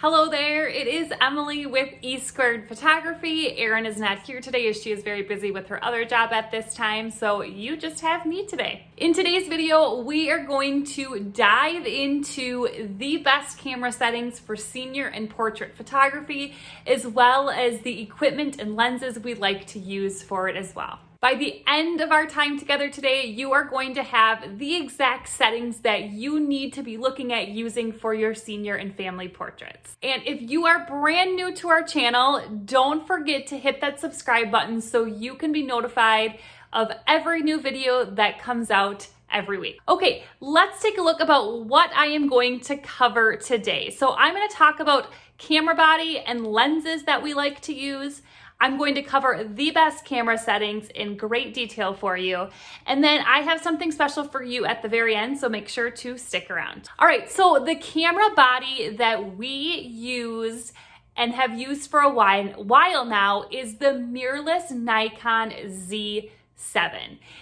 Hello there, it is Emily with E Squared Photography. Erin is not here today as she is very busy with her other job at this time, so you just have me today. In today's video, we are going to dive into the best camera settings for senior and portrait photography, as well as the equipment and lenses we like to use for it as well. By the end of our time together today, you are going to have the exact settings that you need to be looking at using for your senior and family portraits. And if you are brand new to our channel, don't forget to hit that subscribe button so you can be notified of every new video that comes out every week. Okay, let's take a look about what I am going to cover today. So I'm going to talk about camera body and lenses that we like to use. I'm going to cover the best camera settings in great detail for you. And then I have something special for you at the very end, so make sure to stick around. All right, so the camera body that we use and have used for a while now is the mirrorless Nikon Z7.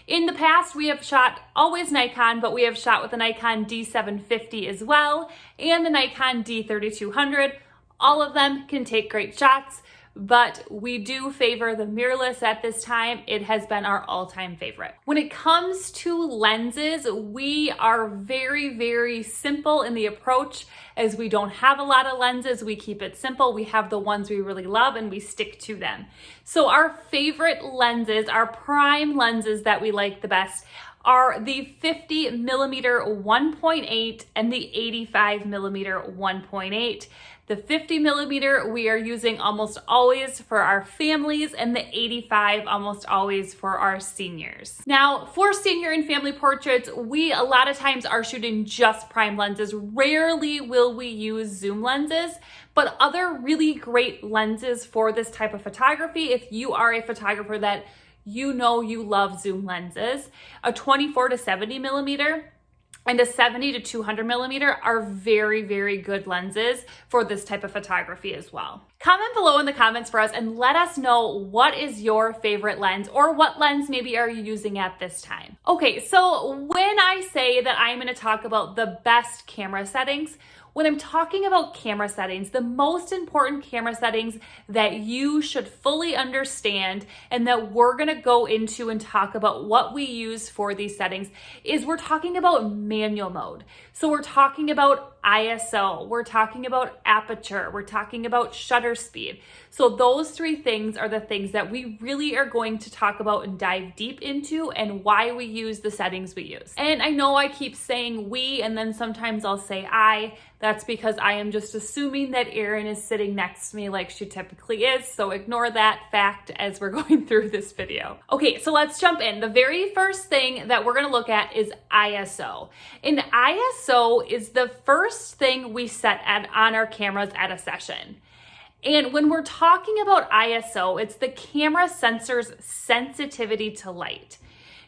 In the past, we have shot always Nikon, but we have shot with the Nikon D750 as well, and the Nikon D3200. All of them can take great shots, but we do favor the mirrorless at this time. It has been our all-time favorite. When it comes to lenses, we are very simple in the approach, as we don't have a lot of lenses. We keep it simple. We have the ones we really love and we stick to them. So our favorite lenses, our prime lenses that we like the best, are the 50mm 1.8 and the 85mm 1.8. The 50mm we are using almost always for our families, and the 85 almost always for our seniors. Now, for senior and family portraits, we a lot of times are shooting just prime lenses. Rarely will we use zoom lenses, but other really great lenses for this type of photography, if you are a photographer that you know you love zoom lenses, a 24 to 70mm and a 70 to 200mm are very good lenses for this type of photography as well. Comment below in the comments for us and let us know what is your favorite lens, or what lens maybe are you using at this time. Okay, so when I say that I'm going to talk about the best camera settings, when I'm talking about camera settings, the most important camera settings that you should fully understand and that we're gonna go into and talk about what we use for these settings is we're talking about manual mode. So we're talking about ISO, we're talking about aperture, we're talking about shutter speed. So those three things are the things that we really are going to talk about and dive deep into, and why we use the settings we use. And I know I keep saying we, and then sometimes I'll say I. That's because I am just assuming that Erin is sitting next to me like she typically is, so ignore that fact as we're going through this video. Okay, so let's jump in. The very first thing that we're gonna look at is ISO. And ISO is the first thing we set on our cameras at a session. And when we're talking about ISO, it's the camera sensor's sensitivity to light.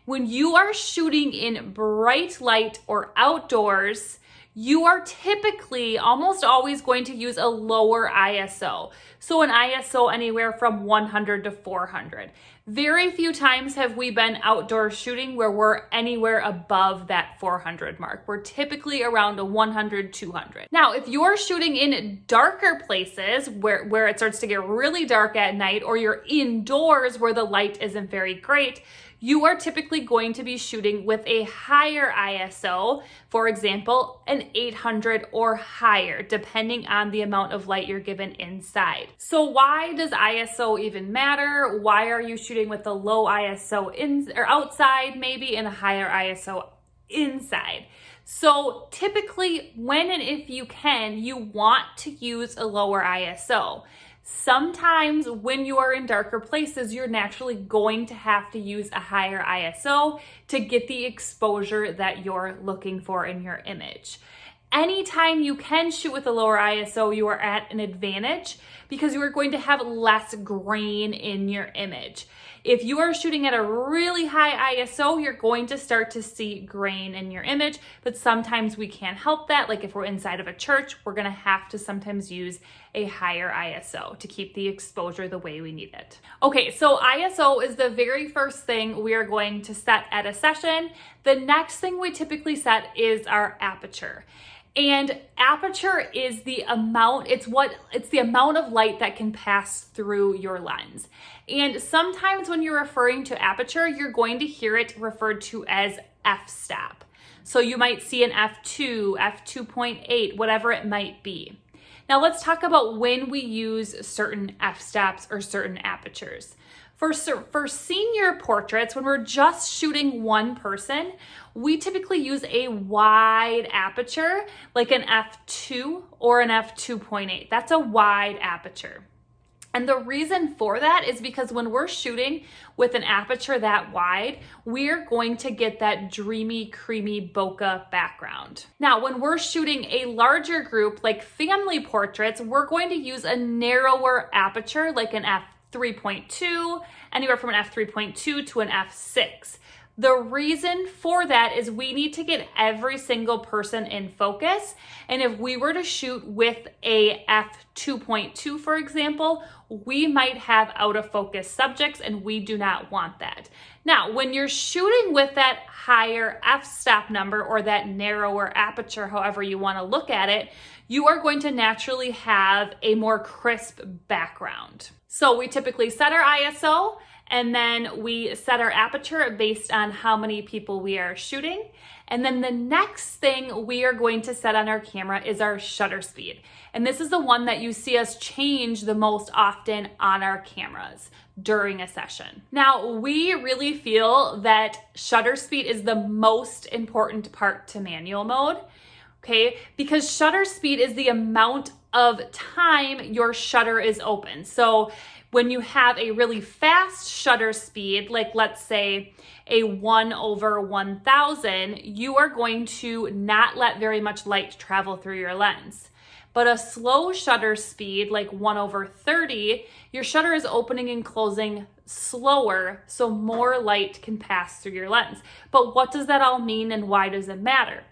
When you are shooting in bright light or outdoors, you are typically almost always going to use a lower ISO. So an ISO anywhere from 100 to 400. Very few times have we been outdoor shooting where we're anywhere above that 400 mark. We're typically around a 100, 200. Now, if you're shooting in darker places where it starts to get really dark at night, or you're indoors where the light isn't very great, you are typically going to be shooting with a higher ISO, for example, an 800 or higher, depending on the amount of light you're given inside. So why does ISO even matter? Why are you shooting with a low ISO outside maybe, and a higher ISO inside? So typically, when and if you can, you want to use a lower ISO. Sometimes when you are in darker places, you're naturally going to have to use a higher ISO to get the exposure that you're looking for in your image. Anytime you can shoot with a lower ISO, you are at an advantage because you are going to have less grain in your image. If you are shooting at a really high ISO, you're going to start to see grain in your image, but sometimes we can't help that. Like if we're inside of a church, we're gonna have to sometimes use a higher ISO to keep the exposure the way we need it. Okay, so ISO is the very first thing we are going to set at a session. The next thing we typically set is our aperture. And aperture is the amount, it's the amount of light that can pass through your lens. And sometimes when you're referring to aperture, you're going to hear it referred to as f-stop. So you might see an f2, f2.8, whatever it might be. Now let's talk about when we use certain f-stops or certain apertures. For senior portraits, when we're just shooting one person, we typically use a wide aperture, like an f2 or an f2.8. That's a wide aperture. And the reason for that is because when we're shooting with an aperture that wide, we're going to get that dreamy, creamy bokeh background. Now, when we're shooting a larger group, like family portraits, we're going to use a narrower aperture, like an f3.2, anywhere from an f3.2 to an f6. The reason for that is we need to get every single person in focus. And if we were to shoot with a f2.2, for example, we might have out of focus subjects and we do not want that. Now, when you're shooting with that higher f-stop number or that narrower aperture, however you want to look at it, you are going to naturally have a more crisp background. So we typically set our ISO, and then we set our aperture based on how many people we are shooting. And then the next thing we are going to set on our camera is our shutter speed. And this is the one that you see us change the most often on our cameras during a session. Now, we really feel that shutter speed is the most important part to manual mode, okay? Because shutter speed is the amount of time your shutter is open. So when you have a really fast shutter speed, like let's say a 1/1000, you are going to not let very much light travel through your lens. But a slow shutter speed, like 1/30, your shutter is opening and closing slower, so more light can pass through your lens. But what does that all mean and why does it matter?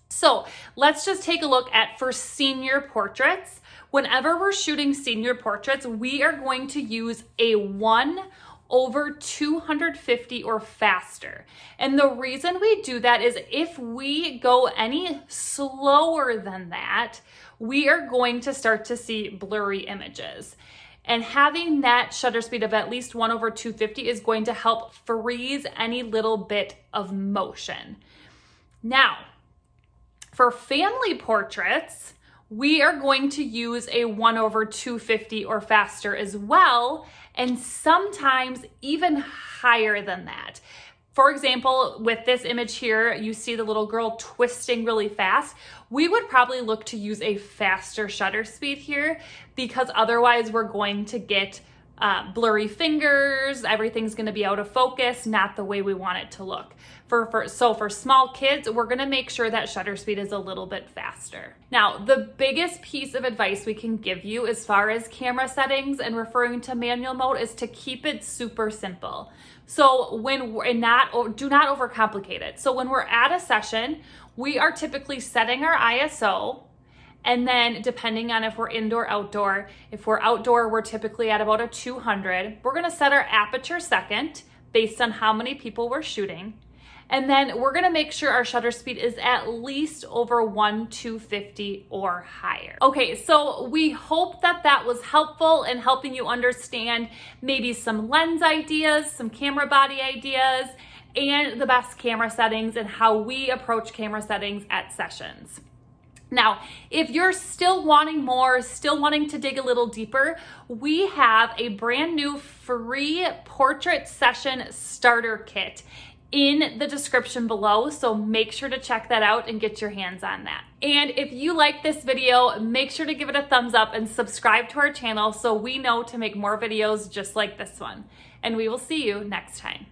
So let's just take a look at for senior portraits. Whenever we're shooting senior portraits, we are going to use a 1/250 or faster. And the reason we do that is if we go any slower than that, we are going to start to see blurry images. And having that shutter speed of at least 1/250 is going to help freeze any little bit of motion. Now, for family portraits, we are going to use a 1/250 or faster as well, and sometimes even higher than that. For example, with this image here, you see the little girl twisting really fast. We would probably look to use a faster shutter speed here because otherwise we're going to get blurry fingers, everything's going to be out of focus, not the way we want it to look. So for small kids, we're going to make sure that shutter speed is a little bit faster. Now, the biggest piece of advice we can give you as far as camera settings and referring to manual mode is to keep it super simple. So do not overcomplicate it. So when we're at a session, we are typically setting our ISO. And then depending on if we're indoor, outdoor, if we're outdoor, we're typically at about a 200. We're gonna set our aperture second based on how many people we're shooting. And then we're gonna make sure our shutter speed is at least over 1/250 or higher. Okay, so we hope that was helpful in helping you understand maybe some lens ideas, some camera body ideas, and the best camera settings and how we approach camera settings at sessions. Now, if you're still wanting more, still wanting to dig a little deeper, we have a brand new free portrait session starter kit in the description below, so make sure to check that out and get your hands on that. And if you like this video, make sure to give it a thumbs up and subscribe to our channel so we know to make more videos just like this one. And we will see you next time.